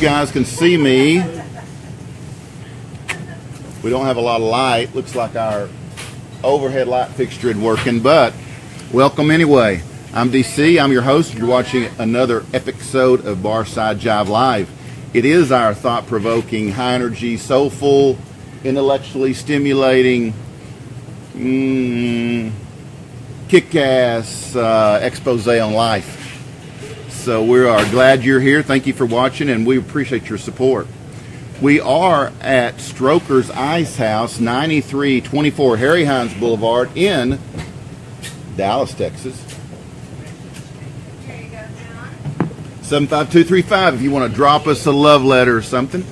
guys can see me. We don't have a lot of light. Looks like our overhead light fixture isn't working, but welcome anyway. I'm DC. I'm your host. You're watching another episode of Barside Jive Live. It is our thought-provoking, high-energy, soulful, intellectually stimulating, kick-ass expose on life. So we are glad you're here. Thank you for watching, and we appreciate your support. We are at Stroker's Ice House, 9324 Harry Hines Boulevard in Dallas, Texas. There you go, John. 75235 if you want to drop us a love letter or something.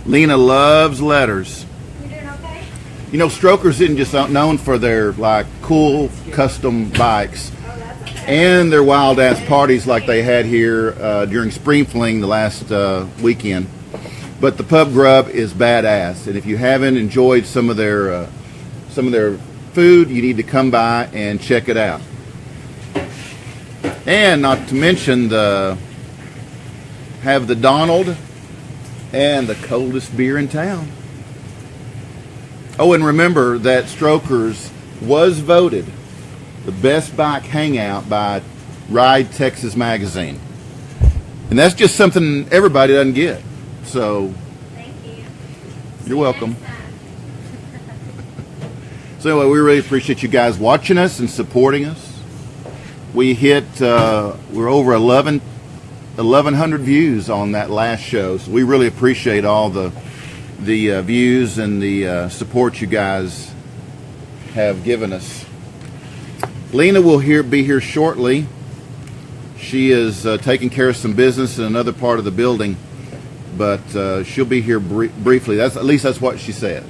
Lena loves letters. You doing okay? You know, Stroker's isn't just known for their like cool custom bikes and their wild ass parties like they had here during Spring Fling the last weekend. But the pub grub is badass, and if you haven't enjoyed some of their food, you need to come by and check it out. And not to mention have the Donald and the coldest beer in town. Oh, and remember that Stroker's was voted the best bike hangout by Ride Texas Magazine. And that's just something everybody doesn't get. So, Thank you. You're welcome. So anyway, we really appreciate you guys watching us and supporting us. We hit, we're over 1,100 views on that last show. So we really appreciate all the views and the support you guys have given us. Lena will be here shortly. She is taking care of some business in another part of the building, but she'll be here briefly. At least that's what she says.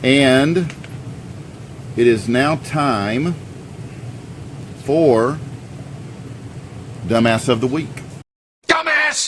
And it is now time for Dumbass of the Week. Dumbass!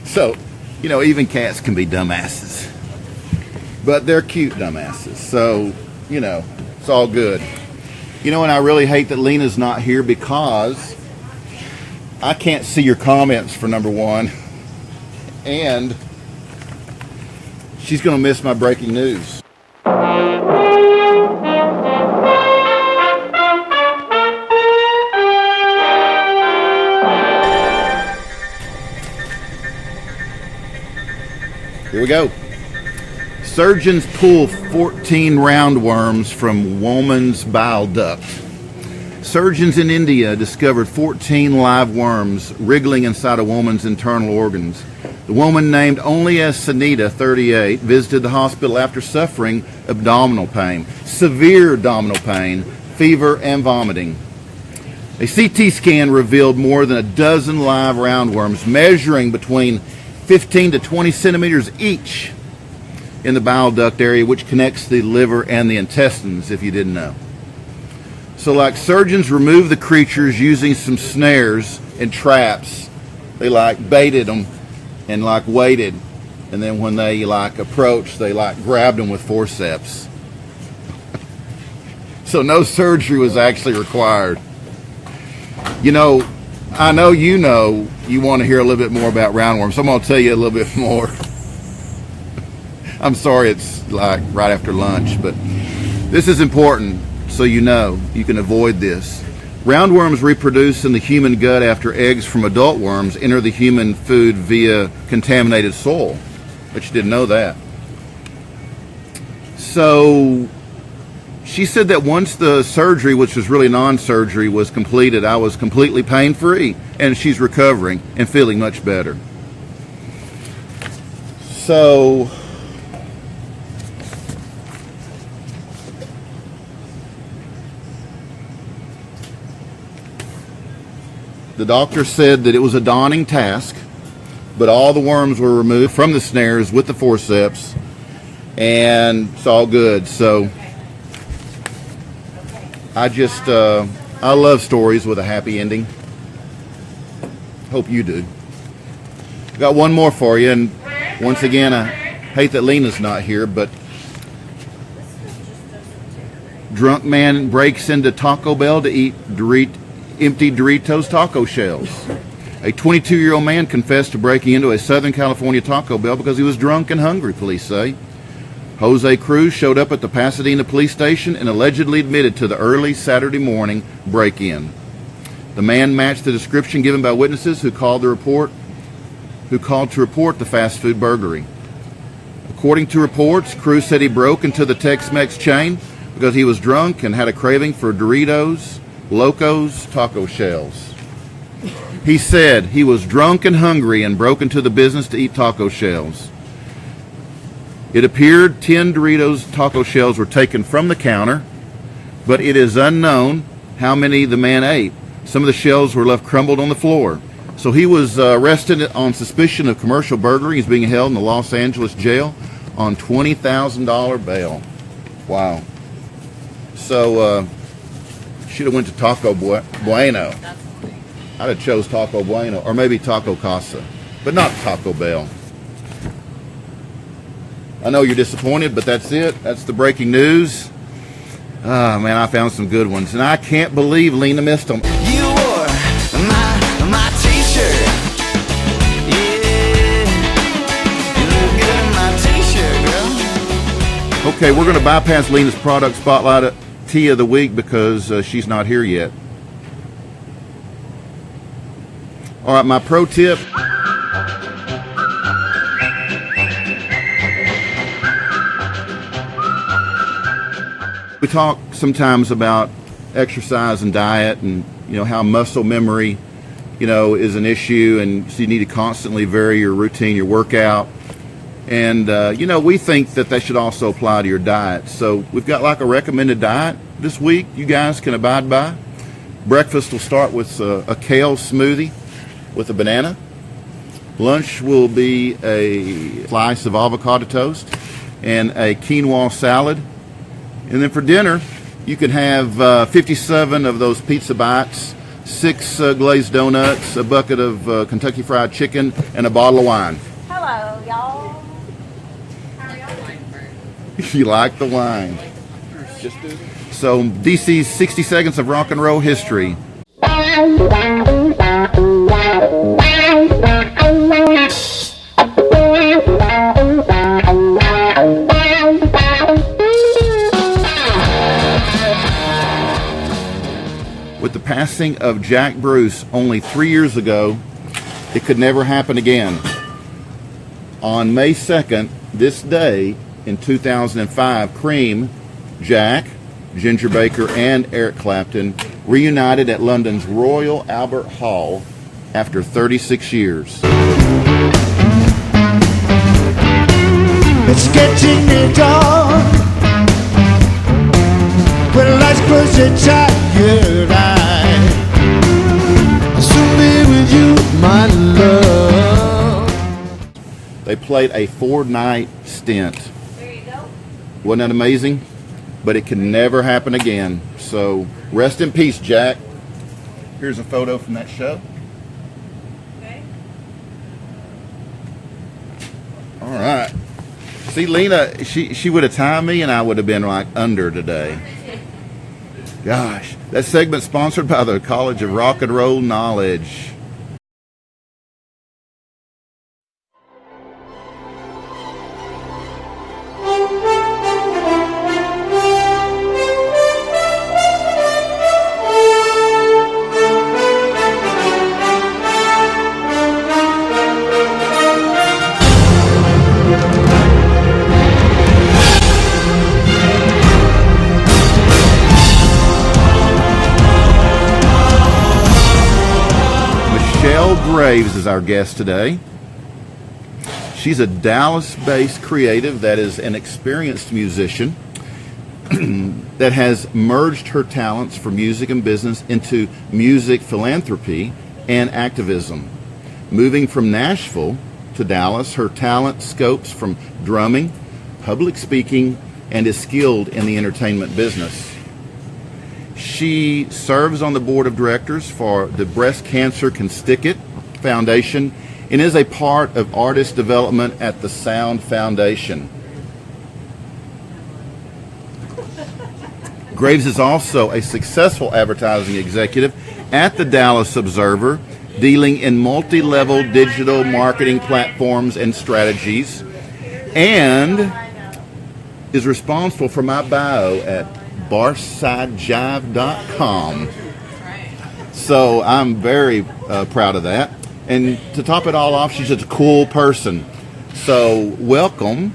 So, you know, even cats can be dumbasses. But they're cute dumbasses. So, you know, it's all good. You know, and I really hate that Lena's not here because I can't see your comments, for number one. And she's going to miss my breaking news. Here we go. Surgeons pull 14 roundworms from woman's bile duct. Surgeons in India discovered 14 live worms wriggling inside a woman's internal organs. The woman, named only as Sanita, 38, visited the hospital after suffering abdominal pain, severe abdominal pain, fever, and vomiting. A CT scan revealed more than a dozen live roundworms measuring between 15 to 20 centimeters each in the bile duct area, which connects the liver and the intestines, if you didn't know. So like surgeons removed the creatures using some snares and traps. They like baited them and like waited. And then when they like approached, they like grabbed them with forceps. So no surgery was actually required. You know, I know you want to hear a little bit more about roundworms, so I'm going to tell you a little bit more. I'm sorry it's like right after lunch, but this is important so you know you can avoid this. Roundworms reproduce in the human gut after eggs from adult worms enter the human food via contaminated soil. But you didn't know that. So she said that once the surgery, which was really non-surgery, was completed, I was completely pain-free, and she's recovering and feeling much better. So The doctor said that it was a daunting task, but all the worms were removed from the snares with the forceps, and it's all good. So I just, I love stories with a happy ending. Hope you do. Got one more for you, and once again, I hate that Lena's not here, but drunk man breaks into Taco Bell to eat empty Doritos taco shells. A 22-year-old man confessed to breaking into a Southern California Taco Bell because he was drunk and hungry, police say. Jose Cruz showed up at the Pasadena police station and allegedly admitted to the early Saturday morning break-in. The man matched the description given by witnesses who called to report the fast food burglary. According to reports, Cruz said he broke into the Tex-Mex chain because he was drunk and had a craving for Doritos, Locos, taco shells. He said he was drunk and hungry and broke into the business to eat taco shells. It appeared 10 Doritos taco shells were taken from the counter, but it is unknown how many the man ate. Some of the shells were left crumbled on the floor. So he was arrested on suspicion of commercial burglary. He's being held in the Los Angeles jail on $20,000 bail. Wow. So should have went to Taco Bueno. I'd have chose Taco Bueno or maybe Taco Casa, but not Taco Bell. I know you're disappointed, but that's it. That's the breaking news. Oh, man, I found some good ones, and I can't believe Lena missed them. You wore my t-shirt. Yeah. You look good in my t-shirt, girl. Okay, we're going to bypass Lena's product spotlight tea of the week because she's not here yet. All right, my pro tip. We talk sometimes about exercise and diet and, how muscle memory, is an issue, and so you need to constantly vary your routine, your workout. And, we think that should also apply to your diet. So we've got like a recommended diet this week you guys can abide by. Breakfast will start with a kale smoothie with a banana. Lunch will be a slice of avocado toast and a quinoa salad. And then for dinner, you can have 57 of those pizza bites, 6 glazed donuts, a bucket of Kentucky Fried Chicken, and a bottle of wine. Hello, y'all. How are y'all doing? You like the wine. So, DC's 60 Seconds of Rock and Roll History. With the passing of Jack Bruce only 3 years ago, it could never happen again. On May 2nd, this day in 2005, Cream, Jack, Ginger Baker, and Eric Clapton reunited at London's Royal Albert Hall after 36 years. It's getting dark. When lights close your tired eye, I'll soon be with you, my love. They played a 4-night stint. There you go. Wasn't that amazing? But it can never happen again. So rest in peace, Jack. Here's a photo from that show. Okay. All right. See, Lena, she would have timed me and I would have been like under today. Gosh, that segment's sponsored by the College of Rock and Roll Knowledge. Graves is our guest today. She's a Dallas-based creative that is an experienced musician that has merged her talents for music and business into music philanthropy and activism. Moving from Nashville to Dallas, her talent scopes from drumming, public speaking, and is skilled in the entertainment business. She serves on the board of directors for the Breast Cancer Can Stick It Foundation and is a part of artist development at the Sound Foundation. Graves is also a successful advertising executive at the Dallas Observer, dealing in multi-level digital marketing platforms and strategies, and is responsible for my bio at BarsideJive.com. So I'm very proud of that. And to top it all off, she's just a cool person. So welcome,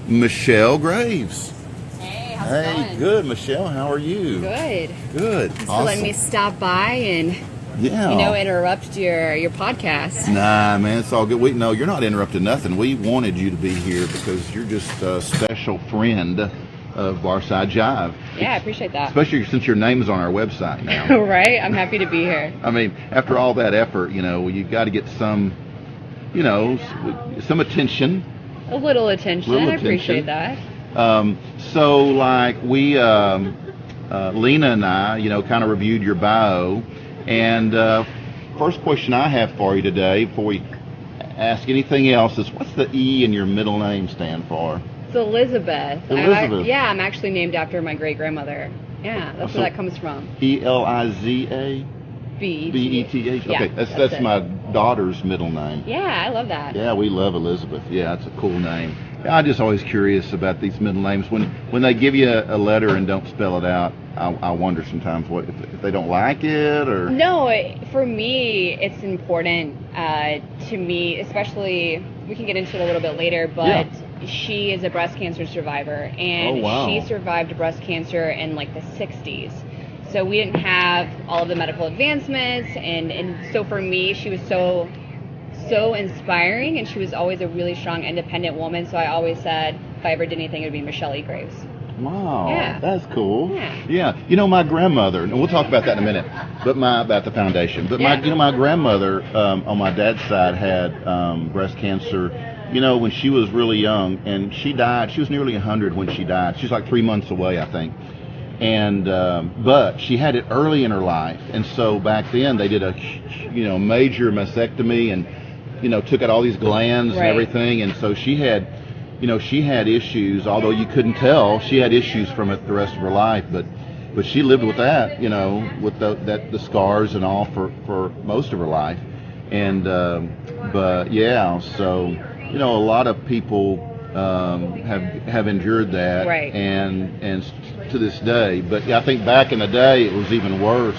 Michelle Graves. Hey, how's it going? Good, Michelle. How are you? Good. Good. Thanks Awesome. for letting me stop by and interrupt your podcast. Nah, man, it's all good. No, you're not interrupting nothing. We wanted you to be here because you're just a special friend of Barside Jive. Yeah, I appreciate that. Especially since your name is on our website now. Right? I'm happy to be here. I mean, after all that effort, you got to get some, some attention. A little attention. I appreciate that. So, like, we, Lena and I, kind of reviewed your bio. And first question I have for you today, before we ask anything else, is what's the E in your middle name stand for? It's Elizabeth. Elizabeth. I'm actually named after my great-grandmother. Yeah, that's where that comes from. Eliza? B-E-T-H. Okay, that's my daughter's middle name. Yeah, I love that. Yeah, we love Elizabeth. Yeah, it's a cool name. I'm just always curious about these middle names. When they give you a letter and don't spell it out, I wonder sometimes if they don't like it or... No, for me, it's important to me, especially, we can get into it a little bit later, but she is a breast cancer survivor, and she survived breast cancer in like the 60s. So we didn't have all of the medical advancements, and so for me, she was so inspiring, and she was always a really strong, independent woman. So I always said, if I ever did anything, it would be Michelle E. Graves. Wow, yeah. That's cool. Yeah. My grandmother, and we'll talk about that in a minute, about the foundation. But my grandmother on my dad's side had breast cancer. When she was really young, and she died. She was nearly 100 when she died. She was like 3 months away, I think. And but she had it early in her life, and so back then they did a major mastectomy and took out all these glands and everything, and so she had issues. Although you couldn't tell, she had issues from it the rest of her life. But she lived with that, with the scars and all for most of her life. And but yeah, so a lot of people have endured that, and to this day. But I think back in the day it was even worse.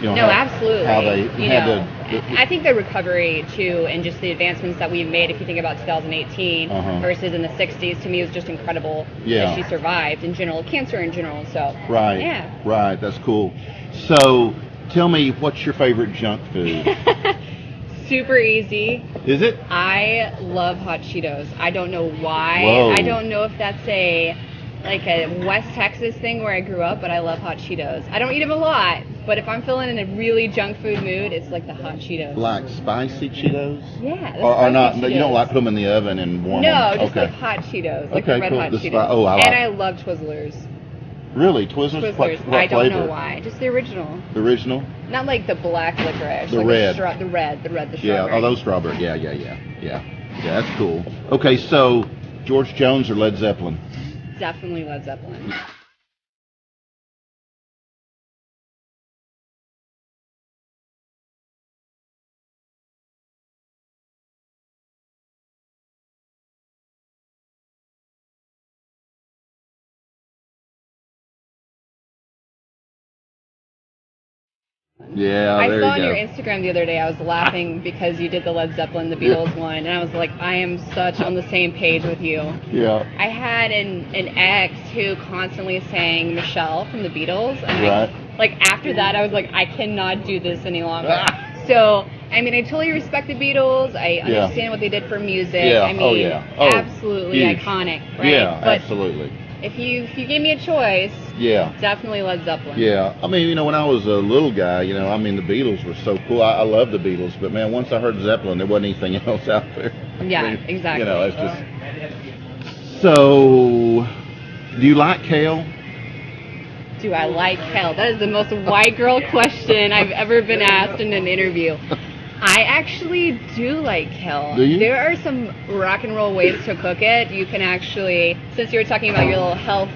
Absolutely. How they had to. I think the recovery too, and just the advancements that we've made. If you think about 2018 versus in the 60s, to me it was just incredible that she survived in general, cancer in general. So right, that's cool. So tell me, what's your favorite junk food? Super easy. Is it? I love hot Cheetos. I don't know why. Whoa. I don't know if that's a West Texas thing where I grew up, but I love hot Cheetos. I don't eat them a lot, but if I'm feeling in a really junk food mood, it's like the hot Cheetos. Like spicy Cheetos? Yeah. Or not? Cheetos. You don't like put them in the oven and warm them? No, just like hot Cheetos, like the red hot Cheetos. And I love Twizzlers. Really? Twizzlers? What I don't flavor? know why. Just the original. The original? Not like the black licorice. The like red. The red, the strawberry. Yeah, those strawberry. Yeah, that's cool. Okay, so George Jones or Led Zeppelin? Definitely Led Zeppelin. Yeah, I there saw you on go. your Instagram the other day, I was laughing because you did the Led Zeppelin, the Beatles one, and I was like, I am such on the same page with you. Yeah. I had an ex who constantly sang Michelle from the Beatles, and after that, I was like, I cannot do this any longer. So, I mean, I totally respect the Beatles. I understand what they did for music. Yeah. I mean, absolutely huge. iconic, right? Yeah, but absolutely. if you gave me a choice, Yeah. definitely Led Zeppelin. Yeah, I mean, when I was a little guy, the Beatles were so cool. I love the Beatles, but man, once I heard Zeppelin, there wasn't anything else out there. Yeah, I mean, exactly. It's just. So, do you like kale? Do I like kale? That is the most white girl question I've ever been asked in an interview. I actually do like kale. Do you? There are some rock and roll ways to cook it. You can actually, since you were talking about your little health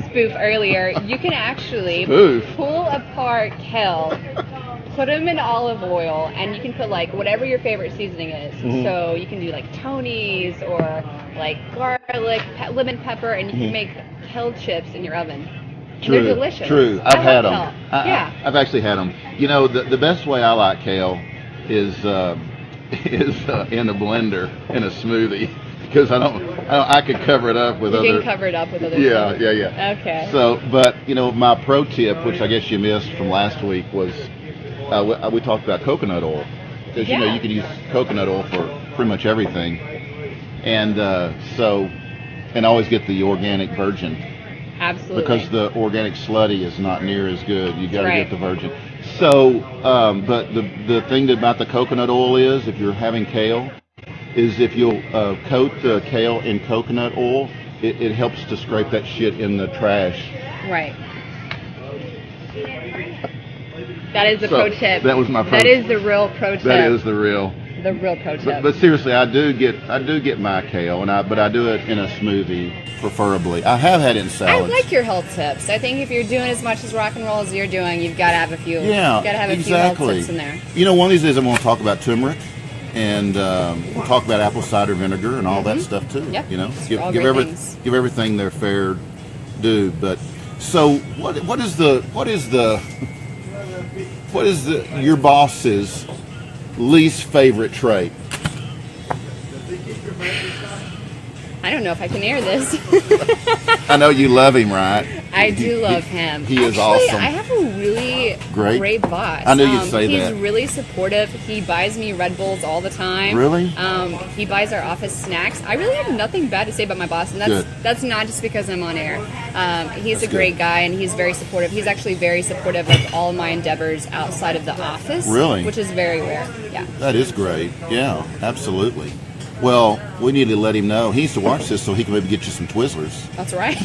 spoof earlier, you can actually pull apart kale, put them in olive oil, and you can put like whatever your favorite seasoning is. Mm-hmm. So you can do like Tony's or like garlic, lemon pepper, and you can make kale chips in your oven. True, and they're delicious. True. I I've had them. love kale. Yeah. I've actually had them. The best way I like kale is in a blender in a smoothie, because I could cover it up with other. You can cover it up with other. Yeah, things. yeah. Okay. So, but my pro tip, which I guess you missed from last week, was we talked about coconut oil, because you can use coconut oil for pretty much everything, and and I always get the organic virgin. Absolutely. Because the organic slutty is not near as good. You got to get the virgin. So, but the thing about the coconut oil is, if you're having kale, is if you'll coat the kale in coconut oil, it helps to scrape that shit in the trash. Right. That is the pro tip. That was my pro. That is the real pro tip. That is the real pro tip. But seriously, I do get my kale, but I do it in a smoothie, preferably. I have had it in salads. I like your health tips. I think if you're doing as much as rock and roll as you're doing, you've got to have a few. Yeah, you've got to have a few health tips in there. One of these days I'm going to talk about turmeric, and we'll talk about apple cider vinegar and all that stuff too. Yep. Give everything their fair due. But so what is your boss's least favorite trait? I don't know if I can air this. I know you love him, right? I do love him. He is awesome. I have a really great boss. I knew you'd say that. He's really supportive. He buys me Red Bulls all the time. Really? He buys our office snacks. I really have nothing bad to say about my boss, and that's not just because I'm on air. He's a great guy, and he's very supportive. He's actually very supportive of all my endeavors outside of the office. Really? Which is very rare. Yeah. That is great. Yeah, absolutely. Well, we need to let him know. He needs to watch this so he can maybe get you some Twizzlers. That's right.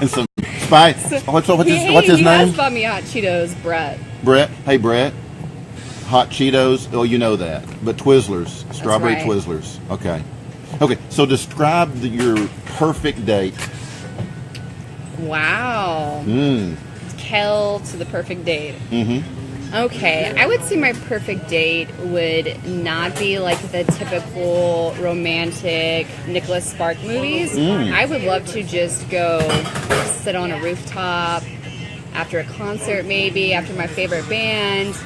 And some spice. What's his name? He has bought me hot Cheetos, Brett. Brett. Hey, Brett. Hot Cheetos. Oh, you know that. But Twizzlers. Strawberry Twizzlers. Okay. Okay, so describe your perfect date. Wow. Kale to the perfect date. Mm-hmm. Okay, I would say my perfect date would not be like the typical romantic Nicholas Spark movies. I would love to just go sit on a rooftop after a concert, maybe after my favorite band,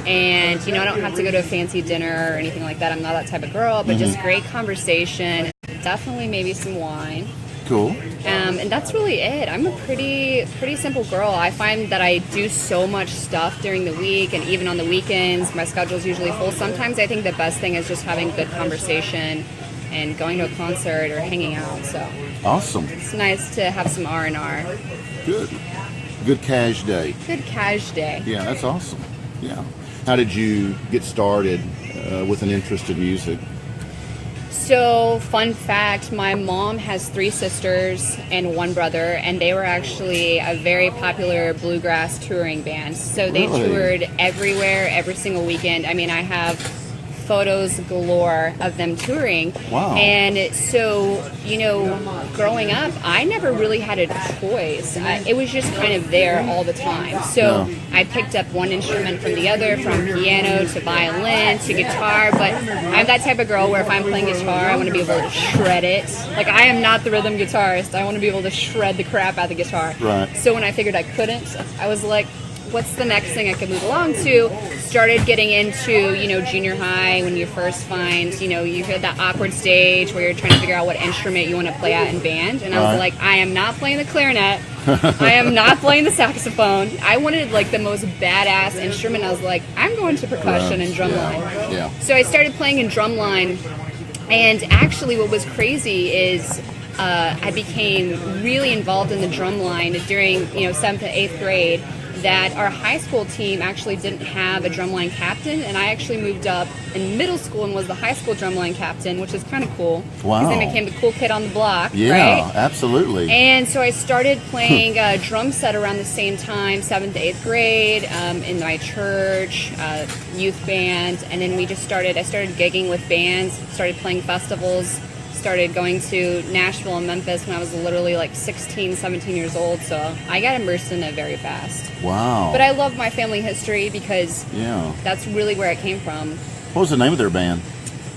and I don't have to go to a fancy dinner or anything like that. I'm not that type of girl, but just great conversation, definitely maybe some wine. Cool. And that's really it. I'm a pretty simple girl. I find that I do so much stuff during the week, and even on the weekends, my schedule's usually full. Sometimes I think the best thing is just having good conversation and going to a concert or hanging out. So awesome. It's nice to have some R&R. Good cash day. Good cash day. Yeah, that's awesome. Yeah. How did you get started with an interest in music? So, fun fact, my mom has 3 sisters and 1 brother, and they were actually a very popular bluegrass touring band. So they toured everywhere, every single weekend. I mean, I have photos galore of them touring. Wow. And so, growing up, I never really had a choice. It was just kind of there all the time. So I picked up one instrument from the other, from piano to violin to guitar, but I'm that type of girl where if I'm playing guitar, I want to be able to shred it. Like, I am not the rhythm guitarist. I want to be able to shred the crap out of the guitar. Right. So when I figured I couldn't, I was like, what's the next thing I could move along to? Started getting into, junior high, when you first find, you hit that awkward stage where you're trying to figure out what instrument you want to play at in band. And I was like, I am not playing the clarinet. I am not playing the saxophone. I wanted like the most badass instrument. I was like, I'm going to percussion and drumline. Yeah. So I started playing in drumline. And actually what was crazy is I became really involved in the drum line during 7th and 8th grade. That our high school team actually didn't have a drumline captain, and I actually moved up in middle school and was the high school drumline captain, which is kind of cool. Wow. Because I became the cool kid on the block, Yeah, right? absolutely. And so I started playing drum set around the same time, 7th to 8th grade, in my church, youth band, and then I started gigging with bands, started playing festivals, started going to Nashville and Memphis when I was literally like 16, 17 years old, so I got immersed in it very fast. Wow. But I love my family history because Yeah. that's really where it came from. What was the name of their band?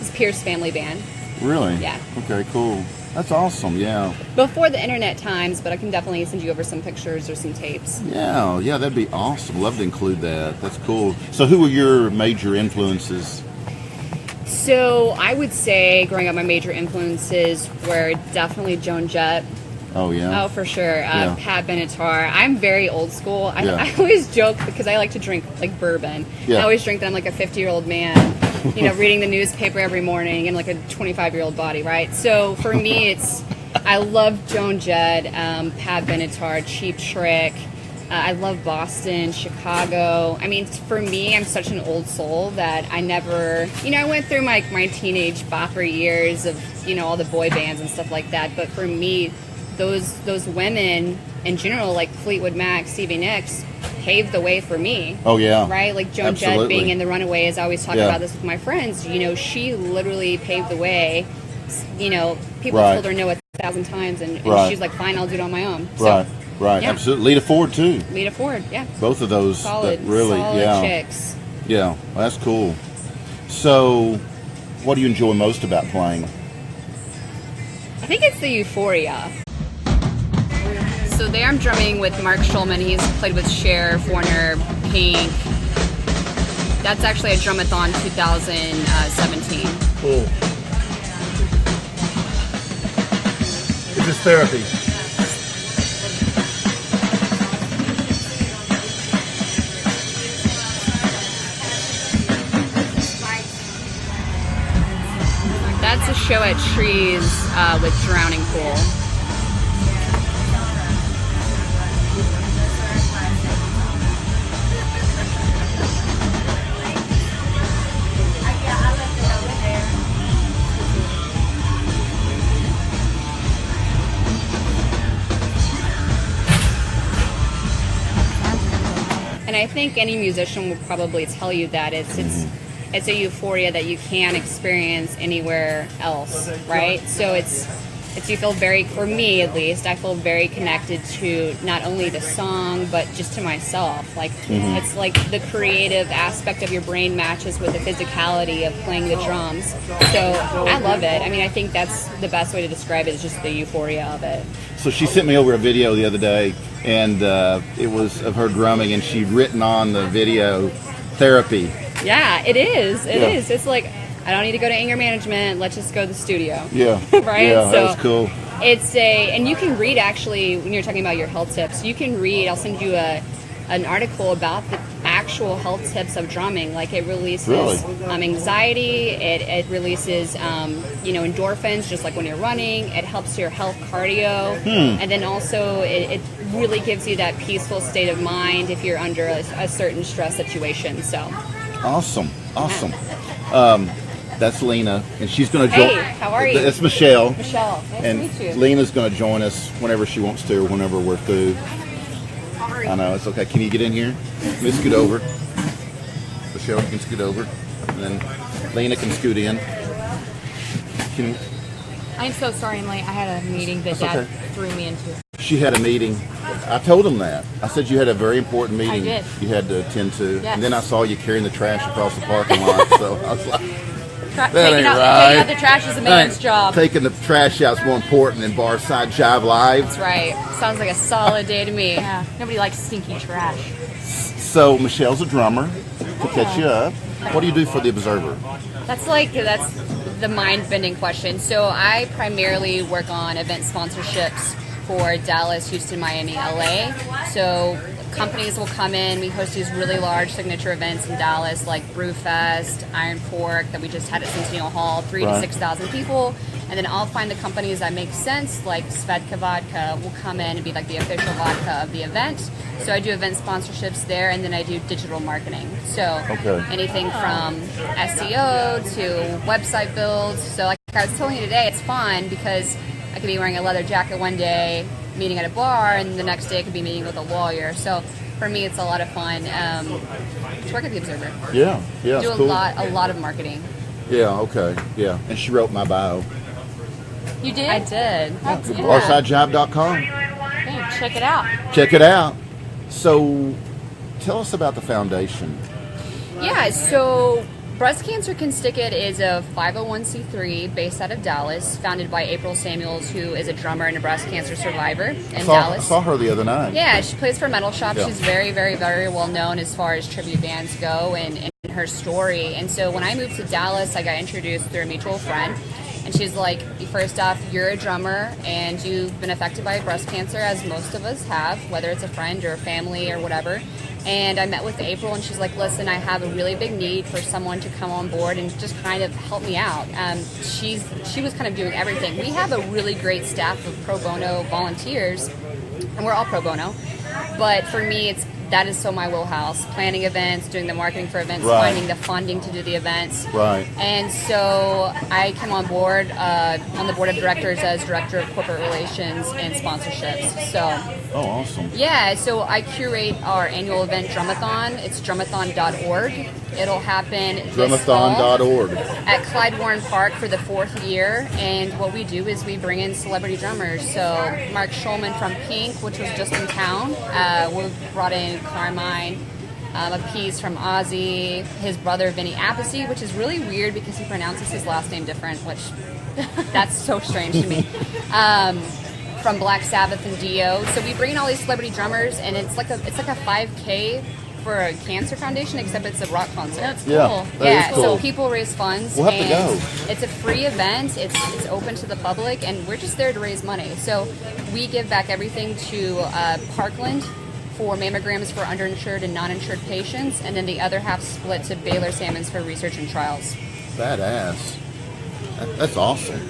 It's Pierce Family Band. Really? Yeah. Okay, cool. That's awesome, yeah. Before the internet times, but I can definitely send you over some pictures or some tapes. Yeah, that'd be awesome. Love to include that. That's cool. So who were your major influences? So I would say growing up, my major influences were definitely Joan Jett. Oh, yeah? Oh, for sure. Yeah. Pat Benatar. I'm very old school. Yeah. I always joke because I like to drink like bourbon. Yeah. I always drink that I'm like a 50-year-old man, reading the newspaper every morning in like a 25-year-old body, right? So for me, I love Joan Jett, Pat Benatar, Cheap Trick. I love Boston, Chicago. I mean, for me, I'm such an old soul that I never, I went through my teenage bopper years of, all the boy bands and stuff like that. But for me, those women in general, like Fleetwood Mac, Stevie Nicks, paved the way for me. Oh, yeah. Right? Like Joan Jett being in The Runaways. I always talk about this with my friends. She literally paved the way. People told her no 1,000 times, and she's like, fine, I'll do it on my own. So, Right, yeah. absolutely. Lita Ford, too. Lita Ford, yeah. Both of those. Solid chicks. Yeah, well, that's cool. So, what do you enjoy most about playing? I think it's the euphoria. So there I'm drumming with Mark Schulman. He's played with Cher, Foreigner, Pink. That's actually a drumathon 2017. Cool. This is therapy. That's a show at Trees with Drowning Pool. And I think any musician will probably tell you that it's a euphoria that you can't experience anywhere else, right? So you feel for me at least, I feel very connected to not only the song, but just to myself. Like, it's like the creative aspect of your brain matches with the physicality of playing the drums. So I love it. I mean, I think that's the best way to describe it, is just the euphoria of it. So she sent me over a video the other day, and it was of her drumming, and she'd written on the video, therapy. Yeah, it is. It is. It's like, I don't need to go to anger management. Let's just go to the studio. Yeah. Right? Yeah, So that's cool. And you can read, actually, when you're talking about your health tips, you can read, I'll send you an article about the actual health tips of drumming. Like, it releases anxiety, it releases endorphins, just like when you're running. It helps your health cardio, and then also it really gives you that peaceful state of mind if you're under a certain stress situation. So Awesome. That's Lena, and she's going to join. Hey, how are you? That's Michelle. Michelle, nice And to meet you. Lena's going to join us whenever she wants to, or whenever we're through. I know, it's okay. Can you get in here? Let me scoot over. Michelle, you can scoot over. And then Lena can scoot in. I'm so sorry I'm late. I had a meeting that Dad threw me into. She had a meeting. I told him that. I said you had a very important meeting I did. you had to attend to. Yes. And then I saw you carrying the trash across the parking lot. So I was like, Taking ain't out right. the trash is a man's job. taking the trash out's more important than Barside Jive Live. That's right. Sounds like a solid day to me. Yeah, nobody likes stinky trash. So Michelle's a drummer. To catch you up, what do you do for the Observer? That's the mind-bending question. So I primarily work on event sponsorships for Dallas, Houston, Miami, LA. So companies will come in. We host these really large signature events in Dallas, like Brewfest, Iron Fork, that we just had at Centennial Hall, 3,000 to 6,000 people. And then I'll find the companies that make sense, like Svedka Vodka will come in and be like the official vodka of the event. So I do event sponsorships there, and then I do digital marketing. So anything from SEO to website builds. So like I was telling you today, it's fun because I could be wearing a leather jacket one day, meeting at a bar, and the next day I could be meeting with a lawyer. So for me, it's a lot of fun to work at the Observer. Yeah, Do cool. a lot of marketing. Yeah, okay, yeah. And she wrote my bio. You did? I did. BarsideJive.com. Hey, check it out. Check it out. So, tell us about the foundation. Yeah, so Breast Cancer Can Stick It is a 501c3 based out of Dallas, founded by April Samuels, who is a drummer and a breast cancer survivor in Dallas. I saw her the other night. Yeah, she plays for Metal Shop. Yeah. She's very, very, very well known as far as tribute bands go and her story. And so when I moved to Dallas, I got introduced through a mutual friend. And she's like, first off, you're a drummer and you've been affected by breast cancer, as most of us have, whether it's a friend or a family or whatever. And I met with April and she's like, listen, I have a really big need for someone to come on board and just kind of help me out. She was kind of doing everything. We have a really great staff of pro bono volunteers, and we're all pro bono. But for me, that is so my wheelhouse. Planning events, doing the marketing for events, finding the funding to do the events. Right. And so I came on board on the board of directors as director of corporate relations and sponsorships. So. Oh, awesome. Yeah, so I curate our annual event, Drumathon. It's drumathon.org. It'll happen this fall Drumathon.org at Clyde Warren Park for the 4th year. And what we do is we bring in celebrity drummers. So Mark Schulman from Pink, which was just in town. We brought in Carmine, a piece from Ozzy, his brother Vinny Appice, which is really weird because he pronounces his last name different, which that's so strange to me. From Black Sabbath and Dio. So we bring in all these celebrity drummers, and it's like a 5K for a cancer foundation, except it's a rock concert. That's cool. Yeah, that is cool. So people raise funds. We'll have to go. It's a free event. It's open to the public, and we're just there to raise money. So we give back everything to Parkland for mammograms for underinsured and non-insured patients, and then the other half split to Baylor Salmons for research and trials. Badass. That's awesome.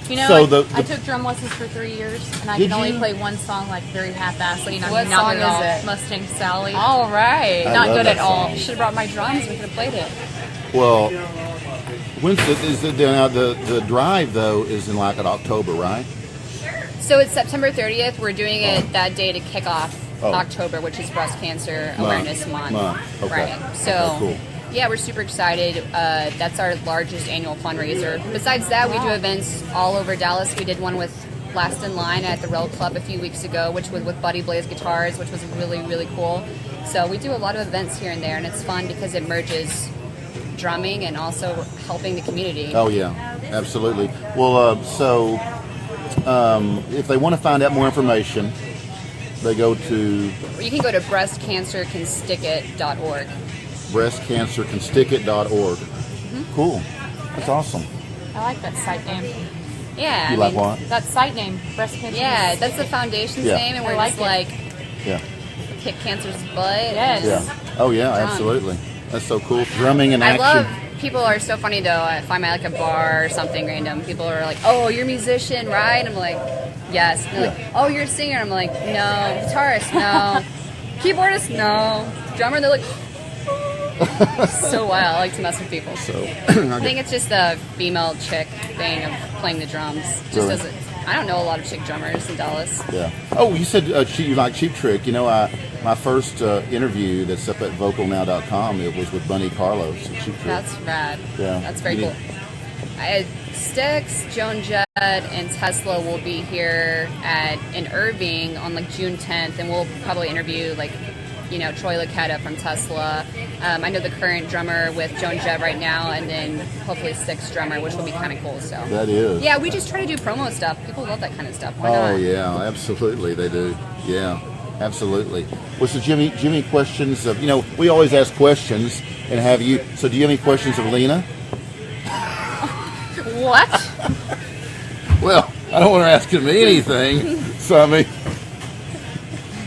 You know, So I took drum lessons for 3 years, and I Did can only you? play one song like very half-assedly. What not song good at all. is it? Mustang Sally. All right. I Not love good that at all. song. Should have brought my drums. We could have played it. Well, the drive though is in like October, right? So it's September 30th. We're doing it that day to kick off October, which is Breast Cancer Awareness Month. Okay. Right. So, Okay, cool. yeah, we're super excited. That's our largest annual fundraiser. Besides that, we do events all over Dallas. We did one with Last in Line at the Rail Club a few weeks ago, which was with Buddy Blaze Guitars, which was really, really cool. So we do a lot of events here and there, and it's fun because it merges drumming and also helping the community. Oh yeah, absolutely. Well, if they want to find out more information, they go to You can go to breastcancercanstickit.org. breastcancercanstickit.org. Cool. That's awesome. I like that site name. Yeah. You like what? That site name, Breast Cancer. Yeah, that's the foundation's Yeah. name, and I we're like just it. like Yeah. kick cancer's butt. Yes. Yeah. Oh yeah, Drum. absolutely. That's so cool. Drumming and I action. love people are so funny though. If I'm at like a bar or something random, people are like, "Oh, you're a musician, right?" I'm like, "Yes." And they're like, "Oh, you're a singer." I'm like, "No." Guitarist? No. Keyboardist? No. Drummer? They're like, so wild. I like to mess with people. So I think it's just the female chick thing of playing the drums. Just Really? doesn't. I don't know a lot of chick drummers in Dallas. yeah. Oh, you said you like Cheap Trick. You know, my first interview that's up at vocalnow.com. It was with Bunny Carlos at Cheap Trick. That's rad. Yeah. That's very You cool. Styx, Joan Jett, and Tesla will be here in Irving on like June 10th, and we'll probably interview Troy Lucetta from Tesla. I know the current drummer with Joan Jett right now, and then hopefully Styx drummer, which will be kind of cool. So That is. yeah, we just try to do promo stuff. People love that kind of stuff. Why not? Oh yeah, absolutely they do. Yeah, absolutely. Well, so Jimmy, questions of we always ask questions and have you. So do you have any questions of Lena? What? Well, I don't want her asking me anything. So I mean,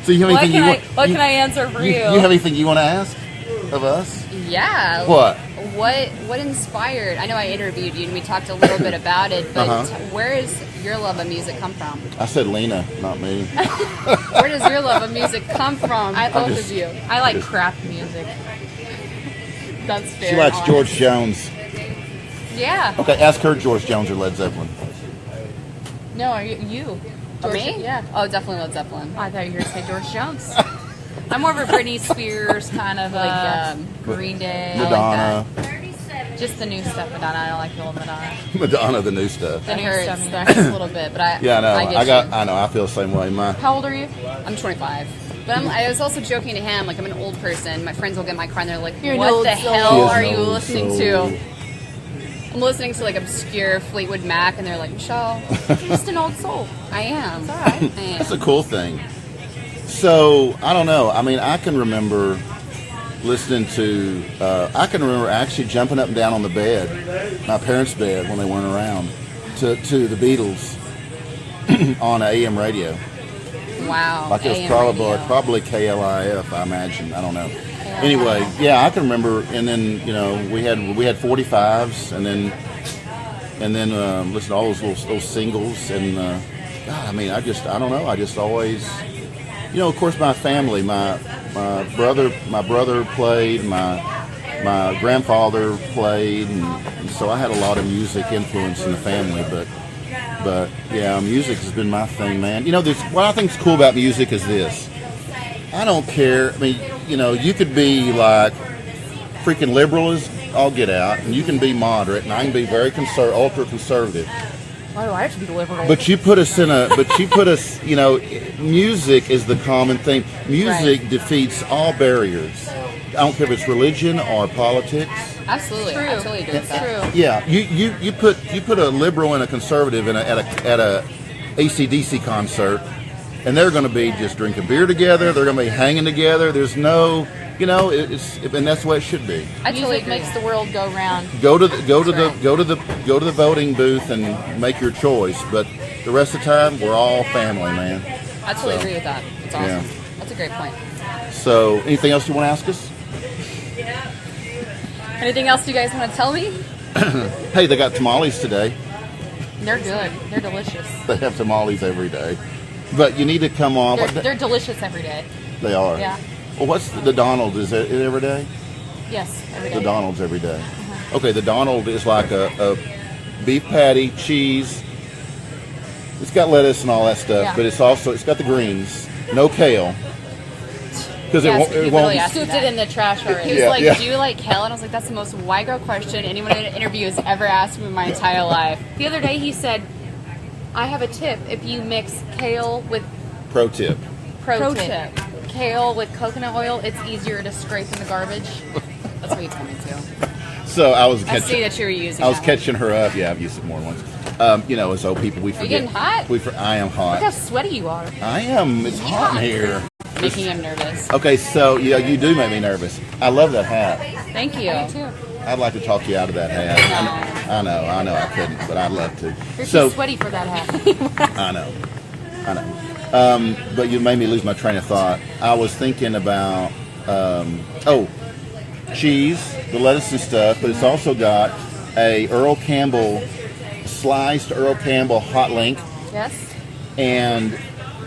so you have anything What can I answer for you? You have anything you want to ask of us? Yeah. What? what inspired? I know I interviewed you and we talked a little bit about it, but where does your love of music come from? I said Lena, not me. Where does your love of music come from? Both of you. I like crap music. That's fair. She likes George Jones. Yeah. Okay, ask her George Jones or Led Zeppelin. No, you. Oh, me? Yeah. Oh, definitely Led Zeppelin. I thought you were going to say George Jones. I'm more of a Britney Spears kind of Green Day. Madonna. I like that. Just the new stuff, Madonna. I don't like the old Madonna. Madonna, the new stuff. The new stuff. That hurts a little bit, but Yeah, I know. I I know. I feel the same way. How old are you? I'm 25. But I was also joking to him, like, I'm an old person. My friends will get in my car and they're like, You're an what old the soul. hell She is are an you old listening soul. to? I'm listening to, like, obscure Fleetwood Mac, and they're like, Michelle, You're just an old soul. I am. It's all right. I am. That's a cool thing. So, I don't know. I mean, I can remember listening to, I can remember actually jumping up and down on the bed, my parents' bed when they weren't around, to the Beatles on AM radio. Wow. Like it was AM probably radio. KLIF, I imagine. I don't know. Anyway, yeah, I can remember. And then we had 45s, and then listen to all those singles. And God, I mean, I don't know. I just always, of course, my family, my brother played, my grandfather played, and so I had a lot of music influence in the family. But yeah, music has been my thing, man. What I think is cool about music is this. I don't care. I mean, you could be like freaking liberal as all get out, and you can be moderate, and I can be very ultra conservative. Why do I have to be liberal? But you put us music is the common thing. Music defeats all barriers. I don't care if it's religion or politics. Absolutely. I totally agree with that. True. Yeah, you put a liberal and a conservative at a AC/DC concert, and they're going to be just drinking beer together. They're going to be hanging together. There's no, and that's the way it should be. I totally agree. Makes the world go round. Go to the voting booth and make your choice. But the rest of the time, we're all family, man. I totally agree with that. It's awesome. Yeah. That's a great point. So, anything else you want to ask us? Anything else you guys want to tell me? Hey, they got tamales today. They're good. They're delicious. They have tamales every day. But you need to come on. They're delicious every day. They are. Yeah. Well, what's the Donald? Is it every day? Yes, every day. The Donald's every day. Okay, the Donald is like a beef patty, cheese. It's got lettuce and all that stuff, but it's got the greens, no kale. Because it won't. Scooped it in the trash already. He was like, do you like kale? And I was like, that's the most white girl question anyone in an interview has ever asked me in my entire life. The other day he said, I have a tip. If you mix kale with... Pro tip. Pro tip. Kale with coconut oil, it's easier to scrape in the garbage. That's what you told me too. So I was I see that you were using I was that catching her up. Yeah, I've used it more than once. As old people, we forget. Are you getting hot? I am hot. Look how sweaty you are. I am. It's hot in here. Making him nervous. Okay, so yeah, you do make me nervous. I love that hat. Thank you. Me too. I'd like to talk you out of that hat. I know I couldn't, but I'd love to. You're So too sweaty for that hat. I know. But you made me lose my train of thought. I was thinking about cheese, the lettuce and stuff, but it's also got a sliced Earl Campbell hot link, Yes. and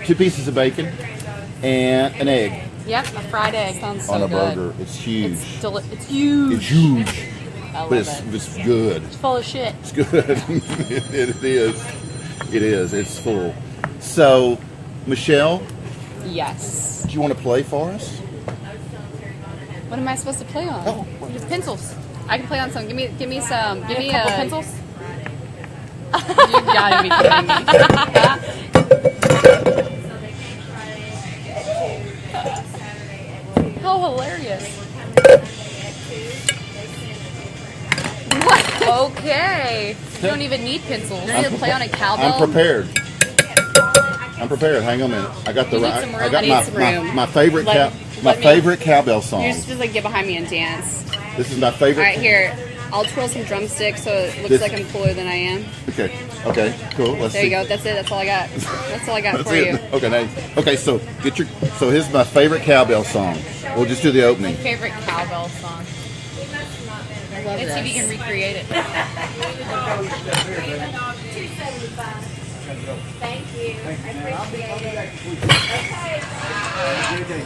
2 pieces of bacon, and an egg Yep, a fried egg. Sounds so on a good. burger. It's huge. It's huge. It's huge, I love but it. it's good. It's full of shit. It's good. It is. It is. It's full. So, Michelle, Yes. do you want to play for us? What am I supposed to play on? Oh, Just pencils. I can play on some. Give me some. Give me a couple pencils. You gotta be kidding me. How hilarious. What? Okay. You don't even need pencils. You need to play on a cowbell. I'm prepared. Hang on a minute. I got You need some room? I got I need some room. my favorite Let me- favorite cowbell song. You're just like get behind me and dance. This is my favorite. All right, here. I'll twirl some drumsticks so it looks This- like I'm cooler than I am. Okay, cool. Let's There see. you go. That's it. That's all I got. That's all I got That's for it. you. Okay, nice. Okay, so here's my favorite cowbell song. We'll just do the opening. Favorite cowbell song. love Let's see if you can recreate it. Thank you. I appreciate it. Okay.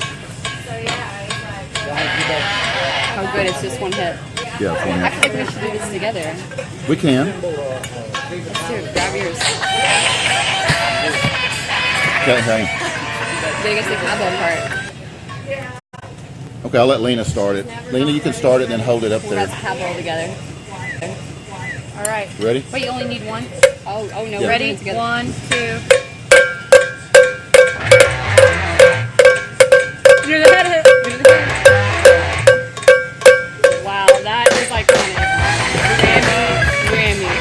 So yeah, it's like. Oh, good. It's just one hit. Yeah, it's one I feel like we should do this together. We can. Let's do it. Grab yours. Okay, hey. Then I guess the cowbell part. Okay, I'll let Lena start it. Lena, you can start it and then hold it up We'll there. have cowbell together. All right. Ready? Wait, you only need one? Oh no. Yeah. We're Ready? doing it together. 1, 2. Do the head hit. Do the head. Wow, that is iconic. Grammy.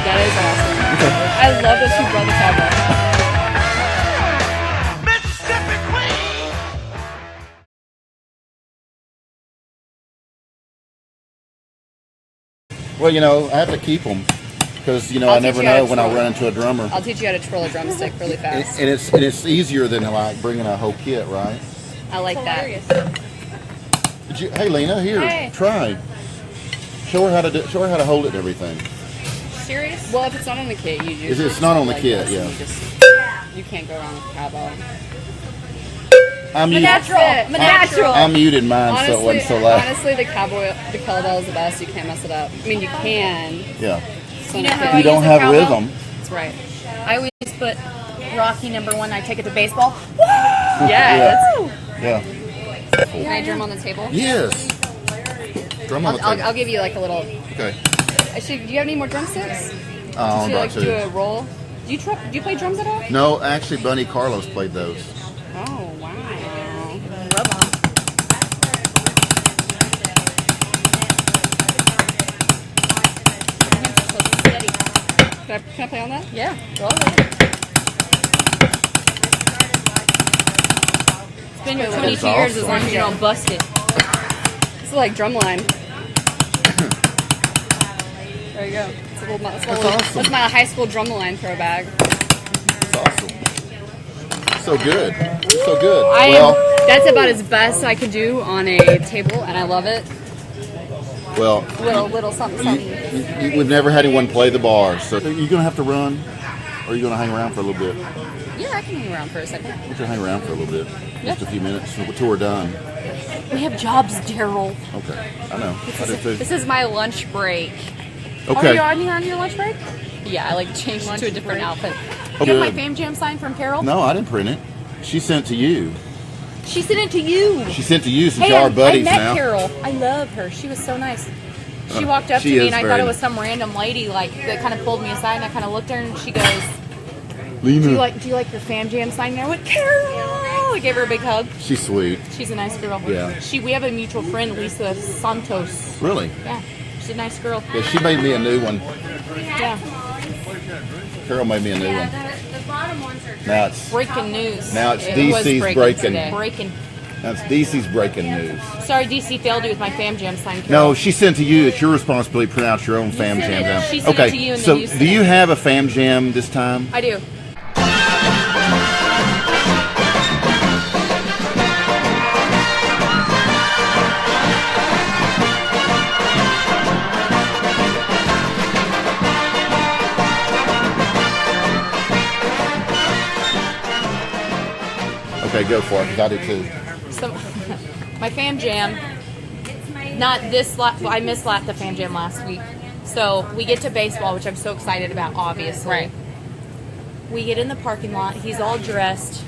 That is awesome. I love that you brought the cowbell. Mississippi Queen. Well, you know, I have to keep them because you know I'll I never teach you how know to when I twirl. run into a drummer. I'll teach you how to twirl a drumstick really fast. And it's easier than like bringing a whole kit, right? I like that. Hey, Lena, here, Hey. try. Show her how to hold it and everything. Serious? Well, if it's not on the kit, you just. It's not on the like kit, this, yeah. and you can't go wrong with cowbell. I'm Natural. muted mine so it wasn't so loud. Honestly, the cowbell is the best. You can't mess it up. I mean, you can. Yeah. So You know how If I you don't use a have cowbell? rhythm, That's right. I always put Rocky #1. I take it to baseball. Yeah. yeah. Can I drum on the table? Yes. Drum on the table. I'll give you like a little. Okay. Actually, do you have any more drumsticks? Oh, I'm Should you like about do a to. roll? Do you play drums at all? No, actually, Bunny Carlos played those. Oh wow. Rub on. Can I play on that? Yeah. Roll it. It's been your 22 That's years as awesome. long as you don't bust it. This is like drumline. There you go. It's a little, That's awesome. That's my high school drumline throwback. It's awesome. So good. So good. That's about as best I could do on a table, and I love it. Well, Little something, something. we've never had anyone play the bar, so you're gonna have to run, or you're gonna hang around for a little bit. Yeah, I can hang around for a second. We can hang around for a little bit, just a few minutes until we're done. We have jobs, Daryl. Okay, I know. I do too. This is my lunch break. Okay. Are you on your lunch break? Yeah, I like changed to a different outfit. Oh, You have my good. Fam Jam sign from Carol? No, I didn't print it. She sent it to you. She sent it to you. She sent it to you since Hey, y'all are buddies I met now. Carol. I love her. She was so nice. She walked up she to me is and I very thought it nice. was some random lady like that kind of pulled me aside and I kind of looked at her and she goes, Lena. do you like your Fam Jam sign? And I went, Carol! I gave her a big hug. She's sweet. She's a nice girl. Yeah. We have a mutual friend, Lisa Santos. Really? Yeah. She's a nice girl. Yeah, she made me a new one. Yeah. Carol made me a new one. Now it's Breaking news. Now it's It was DC's breaking. today. Breaking. That's DC's breaking news. Sorry, DC failed you with my Fam Jam sign. Carol. No, she sent to you. It's your responsibility to print out your own Fam Jam. She sent it to you and so then you do sent you it. have a Fam Jam this time? I do. Okay, go for it, because I do too. So, my Fam Jam, not this, I missed the Fam Jam last week. So we get to baseball, which I'm so excited about, obviously. Right. We get in the parking lot. He's all dressed.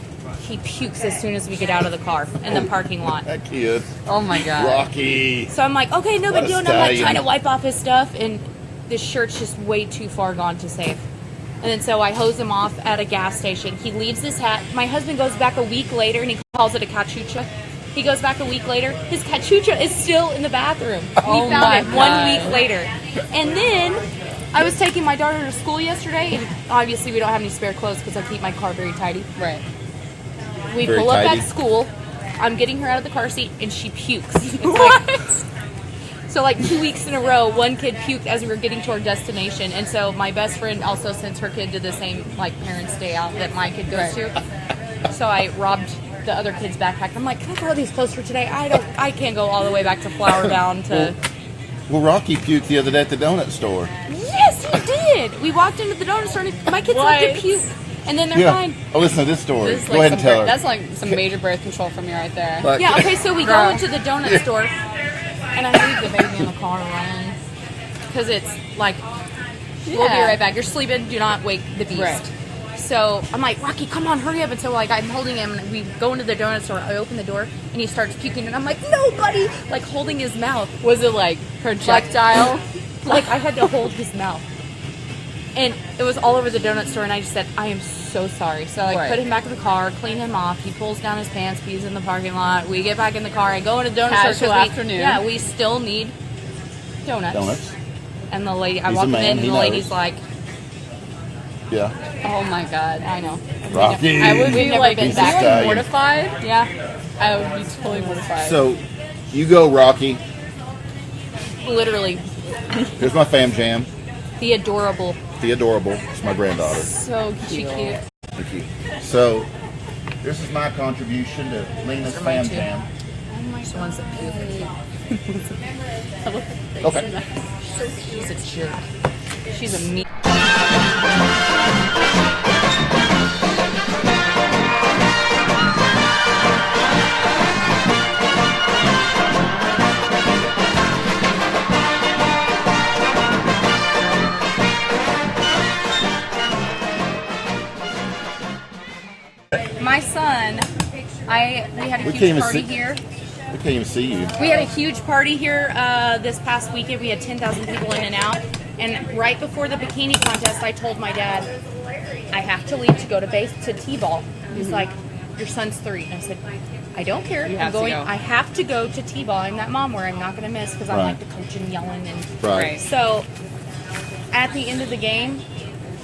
He pukes as soon as we get out of the car in the parking lot. That kid, Oh my god. Rocky. So I'm like, okay, no What big a deal. And I'm like stallion. trying to wipe off his stuff, and this shirt's just way too far gone to save. And then so I hose him off at a gas station. He leaves his hat. My husband goes back a week later, and he calls it a cachucha. He goes back a week later. His cachucha is still in the bathroom. Oh We found my it 1 God. week later. And then I was taking my daughter to school yesterday, and obviously we don't have any spare clothes because I keep my car very tidy. Right. We Very pull up tidy. at school. I'm getting her out of the car seat, and she pukes. It's like, so like 2 weeks in a row, one kid puked as we were getting to our destination, and so my best friend also sends her kid to the same like parents' day out that my kid goes to. So I robbed the other kid's backpack. I'm like, can I throw these clothes for today? I can't go all the way back to Flower Bound to. Well, Rocky puked the other day at the donut store. Yes, he did. We walked into the donut store and my kids had to puke. And then they're fine. Oh, listen to this story. This is Go like ahead and tell her. That's like some major birth control for me right there. Like- Yeah, okay, so we go into the donut store and I leave the baby in the car running. Because it's like, we'll be right back. You're sleeping, do not wake the beast. Right. So I'm like, Rocky, come on, hurry up. And so like I'm holding him and we go into the donut store. I open the door and he starts puking and I'm like, no, buddy, like holding his mouth. Was it like projectile? Like I had to hold his mouth. And it was all over the donut store and I just said, I am so sorry. So I put him back in the car, clean him off. He pulls down his pants, pees in the parking lot. We get back in the car. I go into the donut Casual store. afternoon. We still need donuts. Donuts. And the lady, I He's walk a in man, and he the knows. lady's like, Yeah. Oh my god. I know. Rocky. I would We've be never like, been is back. he Italian. mortified? Yeah, I would be totally mortified. So, you go, Rocky. literally. Here's my fam jam. The adorable. The adorable. It's my granddaughter. so She cute. cute. Thank you. So, this is my contribution to Lena's These are mine fam too. jam. She wants to puke. Okay. She's a jerk. She's a mean. My son, we had a We can't huge even party see- here. We can't even see you. We had a huge party here this past weekend. We had 10,000 people in and out. And right before the bikini contest, I told my dad, I have to leave to go to T-ball. He's like, your son's 3. And I said, I don't care. You I'm have to going. go. I have to go to T-ball. I'm that mom where I'm not going to miss because I Right. like the coach and yelling. And Right. so at the end of the game,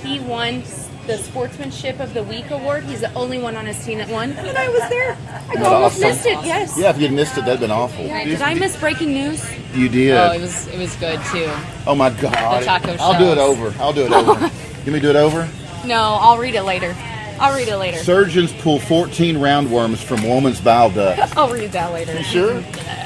he won the Sportsmanship of the Week award. He's the only one on his team that won. And I was there. I that almost awesome? missed it. Yes. Yeah, if you'd missed it, that'd been awful. Did I miss breaking news? You did. Oh, it was good too. Oh my God. The taco I'll do it shells. over. I'll do it over. Give me do it over? No, I'll read it later. Surgeons pull 14 roundworms from woman's bile duct. I'll read that later. You sure?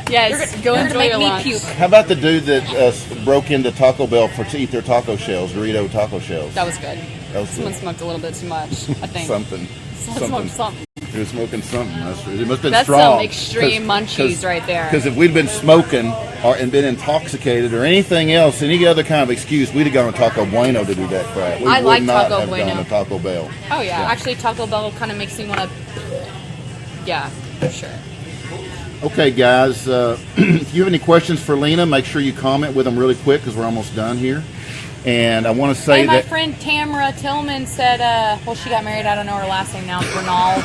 Yes, go You're enjoy gonna make your me lunch. puke. How about the dude that broke into Taco Bell to eat their taco shells, Dorito taco shells? That was good. That was Someone good. smoked a little bit too much, I think. Something. Someone smoked something. He was smoking something. That's true. It must have been That's strong. some extreme munchies right there. Because if we'd been smoking and been intoxicated or anything else, any other kind of excuse, we'd have gone to Taco Bueno to do that crap. We I would like not Taco have Bueno. gone to Taco Bell. Oh yeah. Actually, Taco Bell kind of makes me want to. Yeah, for sure. Okay, guys. If you have any questions for Lena, make sure you comment with them really quick because we're almost done here. And I want to say Hey, my that friend Tamara Tillman said, well, she got married. I don't know her last name now. Bernal.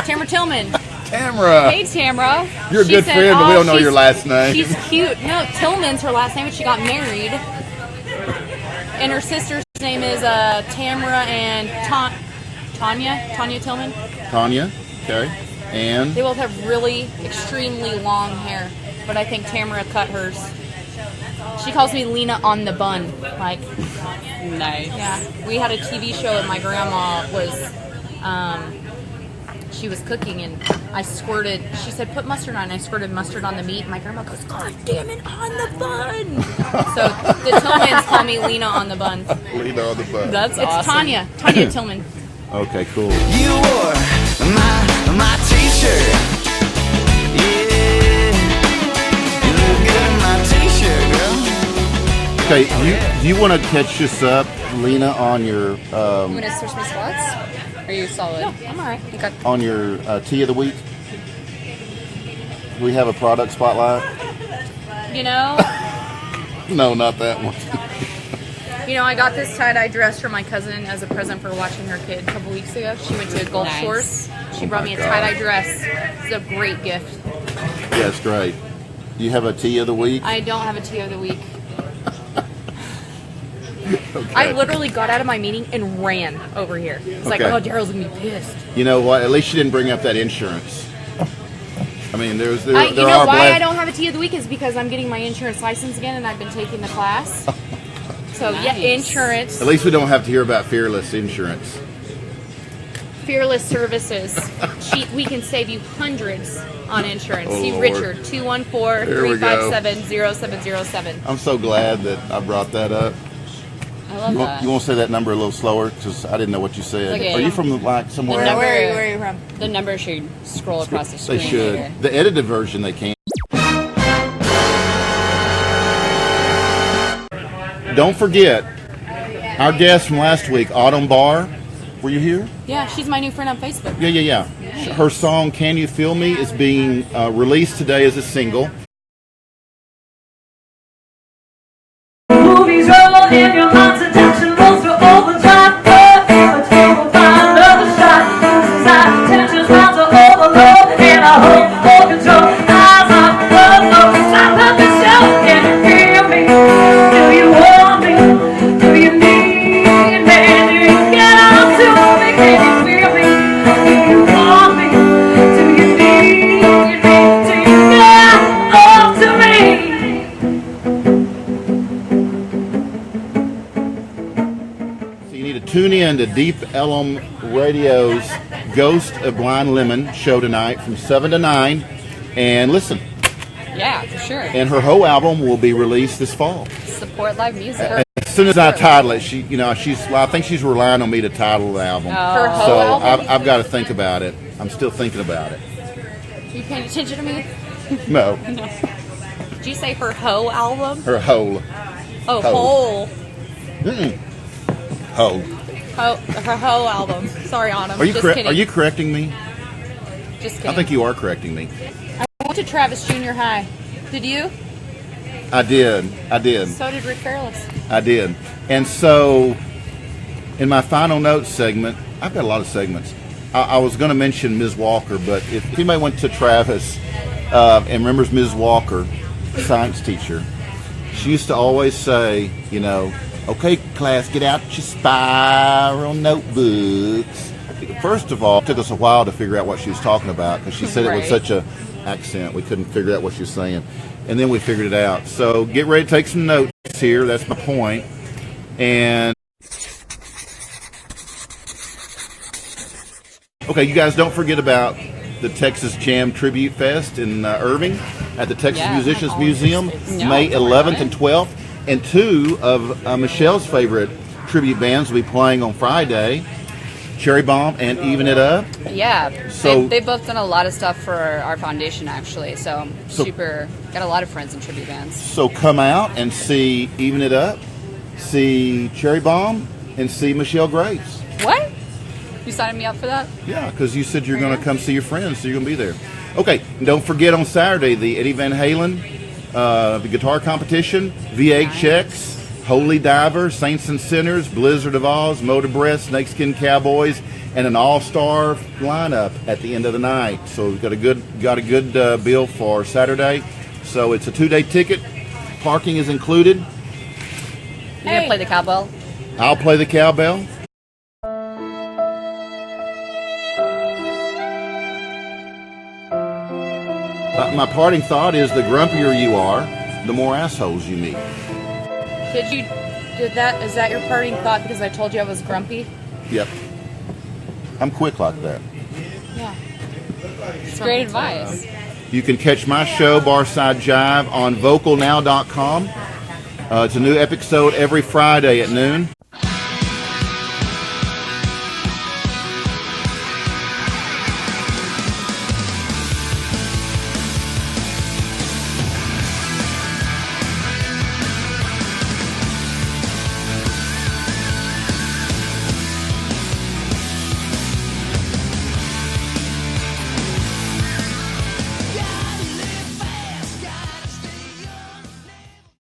Tamara Tillman. Tamara, Hey, Tamara. you're a She good said, friend, but we "Oh, don't know your she's- last name. She's cute. No, Tillman's her last name, but she got married. And her sister's name is Tamara and Tanya Tillman. Tanya. Okay. And They both have really extremely long hair, but I think Tamara cut hers. She calls me Lena on the bun. Like, Nice. yeah, we had a TV show and my grandma was, she was cooking and I squirted, she said put mustard on, and I squirted mustard on the meat. And my grandma goes, God damn it, on the bun. So the Tillmans call me Lena on the bun. Lena on the butt. That's It's awesome. Tanya Tillman. Okay, cool. You wore my t-shirt. Yeah. You look good in my t-shirt, girl. Okay, you want to catch us up, Lena, on your You want to switch my spots? Are you solid? I'm alright. Okay. on your tea of the week? Do we have a product spotlight? You know, No, not that one. I got this tie-dye dress for my cousin as a present for watching her kid a couple weeks ago. She went to Gulf Nice. Shores. She Oh brought my me a God. tie-dye dress. It's a great gift. Yeah, it's great. Do you have a tea of the week? I don't have a tea of the week. Okay. I literally got out of my meeting and ran over here. It's like, Okay. oh, Daryl's gonna be pissed. You know what? At least you didn't bring up that insurance. I mean, there You know are why blast- I don't have a tea of the week is because I'm getting my insurance license again and I've been taking the class. So yeah, Nice. insurance. At least we don't have to hear about Fearless Insurance. Fearless Services. We can save you hundreds on insurance. Oh, See Lord. Richard, 214-357-0707. I'm so glad that I brought that up. I love that. You want to say that number a little slower? Because I didn't know what you said. Okay. Are you from somewhere else? Where are you from? The number should scroll across the screen. They should. Later. The edited version they can. Don't forget our guest from last week, Autumn Barr. Were you here? Yeah, she's my new friend on Facebook. Yeah. Her song "Can You Feel Me" is being released today as a single. Movies roll and your mind's attention rolls to overdrive. But you will find another shot. Inside tensions round to overload, and I hope for control. Eyes on the road, stop at the show. Can you feel me? Do you want me? Do you need me? Do you get on to me? Can you feel me? Do you want me? Do you need me? Do you get off to me? So you need to tune in to Deep Ellum Radio's Ghost of Blind Lemon show tonight from 7 to 9, and listen. Yeah, for sure. And her whole album will be released this fall. Support live music. As soon as I title it, I think she's relying on me to title the album. Her whole So album? I've got to think about it. I'm still thinking about it. You paying attention to me? No, Did you say her whole album? her whole. Oh, Whole. whole. Whole. Her whole album. Sorry, Autumn. Are you Just kidding. Are you correcting me? Just kidding. I think you are correcting me. I went to Travis Junior High. Did you? I did. So did Rick Fairless. I did. And so, in my final notes segment, I've got a lot of segments. I was going to mention Ms. Walker, but if anybody went to Travis and remembers Ms. Walker, science teacher, she used to always say, okay, class, get out your spiral notebooks. First of all, it took us a while to figure out what she was talking about because she said it with Right. such a accent. We couldn't figure out what she was saying. And then we figured it out. So get ready to take some notes here. That's my point. And okay, you guys don't forget about the Texas Jam Tribute Fest in Irving at the Texas Yeah. Musicians Museum, No, May don't 11th worry. and 12th. And two of Michelle's favorite tribute bands will be playing on Friday, Cherry Bomb and Even It Up. Yeah, So- they've both done a lot of stuff for our foundation, actually. So, So- super, got a lot of friends in tribute bands. So come out and see Even It Up, see Cherry Bomb, and see Michelle Graves. What? You signing me up for that? Yeah, because you said you're going to come see your friends, so you're going to be there. Okay, and don't forget on Saturday, the Eddie Van Halen, the guitar competition, V8 Checks, Holy Diver, Saints and Sinners, Blizzard of Oz, Motor Breath, Snakeskin Cowboys, and an all-star lineup at the end of the night. So we've got a good bill for Saturday. So it's a 2-day ticket. Parking is included. You gonna play the cowbell? I'll play the cowbell. My parting thought is the grumpier you are, the more assholes you meet. Is that your parting thought because I told you I was grumpy? Yep. I'm quick like that. Yeah. It's great advice. You can catch my show, Barside Jive, on vocalnow.com. It's a new episode every Friday at noon.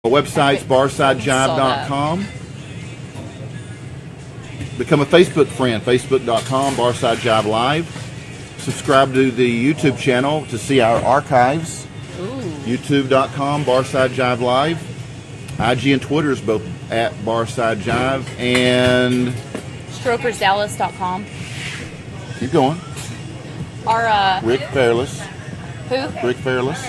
Our website's barsidejive.com. Become a Facebook friend, facebook.com, Barside Jive Live. Subscribe to the YouTube channel to see our archives, youtube.com, Barside Jive Live. IG and Twitter is both at Barside Jive. And Strokersdallas.com. keep going. Our, Rick Fairless. who? Rick Fairless.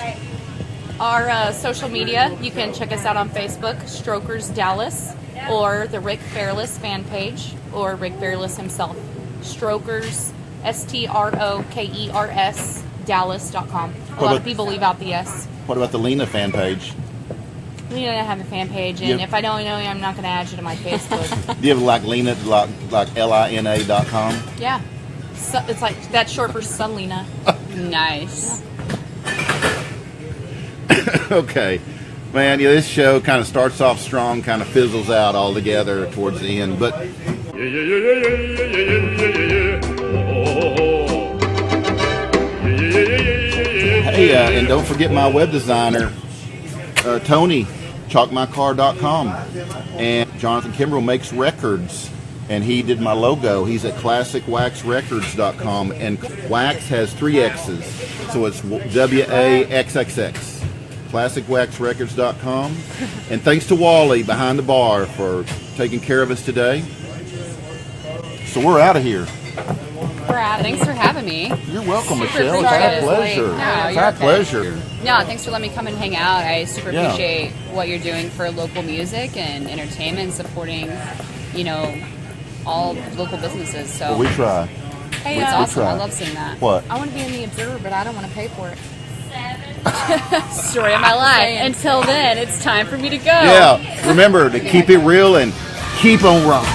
Our social media, you can check us out on Facebook, Strokers Dallas, or the Rick Fairless fan page, or Rick Fairless himself. Strokers, STROKERS, Dallas.com. A lot of people leave out the S. What about the Lena fan page? We don't have a fan page, and if I don't know you, I'm not going to add you to my Facebook. Do you have like Lena, like LINA.com? Yeah. So, it's like, that's short for Sunlena. Nice. Okay. Man, yeah, this show kind of starts off strong, kind of fizzles out altogether towards the end. But hey, and don't forget my web designer, Tony, chalkmycar.com. And Jonathan Kimbrell makes records, and he did my logo. He's at classicwaxrecords.com, and wax has 3 X's, so it's WAXXX. classicwaxrecords.com. And thanks to Wally behind the bar for taking care of us today. So we're out of here. We're out. Thanks for having me. You're welcome, Super Michelle. It's appreciate our it. pleasure. No, It's you're our okay. pleasure. No, thanks for letting me come and hang out. I super Yeah. appreciate what you're doing for local music and entertainment, supporting, all local businesses. So Well, we try. Hey, it's awesome. try. I love seeing that. What? I want to be in the Observer, but I don't want to pay for it. Story of my life. Until then, it's time for me to go. Yeah, remember to keep it real and keep on rocking.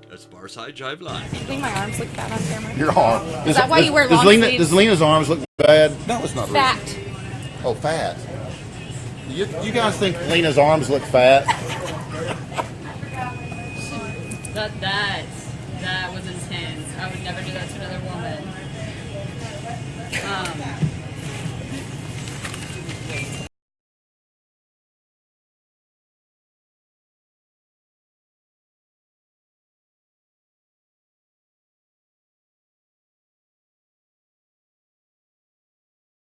That's Barside Jive Live. Do you think my arms look bad on camera? Your arm. Is that why you wear long sleeves? Does Lena's arms look bad? No, it's not. Fat. Really. Oh, fat. You guys think Lena's arms look fat? That was intense. I would never do that to another woman.